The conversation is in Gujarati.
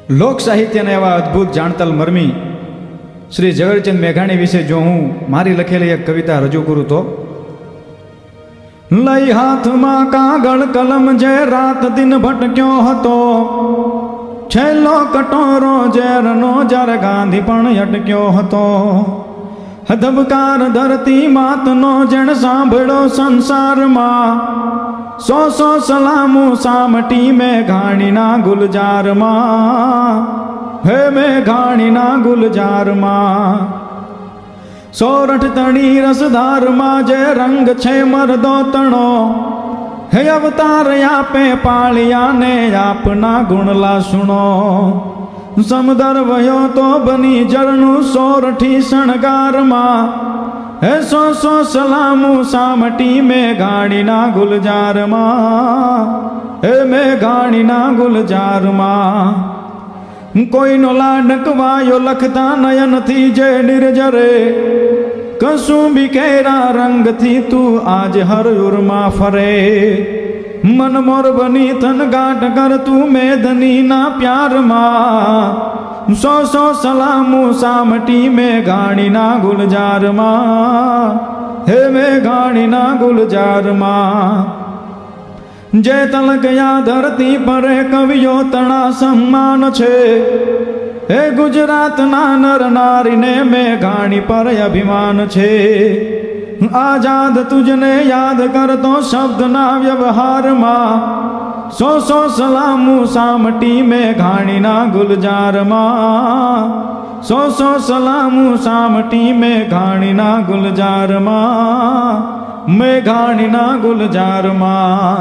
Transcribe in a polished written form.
લોક સાહિત્યના એવા અદ્ભુત જાણતલ મરમી શ્રી ઝવેરચંદ મેઘાણી વિશે જો હું મારી લખેલી એક કવિતા રજૂ કરું તો, લઈ હાથમાં કાગળ કલમ જે રાત દિન ભટક્યો હતો, છેલ્લો કટોરો ઝેરનો જ્યારે ગાંધી પણ અટક્યો હતો, ધબકાર ધરતી માતનો જેણ સાંભળ્યો સંસારમાં, સો સો સલામું સામટી મેઘાણીના ગુલજારમાં, હે મેઘાણીના ગુલજારમાં, સોરઠ તણી રસધારમાં જે રંગ છે મરદો તણો, હે અવતાર આપે પાળિયાને આપના ગુણલા સુણો, સમદર વયો તો બની જળનું સોરઠી શણગારમાં, હે સો સો સલામું સામટી મેઘાણીના ગુલજારમાં, હે મેઘાણીના ગુલજારમાં, કોઈનો લાડકવાયો લખતા નયનથી જે નિર્જરે, કશું બી કેરા રંગથી તું આજ હરયુરમાં ફરે, મન મોર બની તન ગાંઠ કર તું મેદનીના પ્યારમાં, સો સો સલામું સામટી મેઘાણીના ગુલજારમાં, હે મેઘાણીના ગુલજારમાં, જે તલકયા ધરતી પરે કવિઓ તણા સન્માન છે, હે ગુજરાતના નર નારીને મેઘાણી પર અભિમાન છે, આઝાદ તુજને યાદ કરતો શબ્દના વ્યવહારમાં, સો સો સલામું સામટી મેઘાણીના ગુલજારમાં, સો સો સલામું સામટી મેઘાણીના ગુલજારમાં, મેઘાણીના ગુલજારમાં.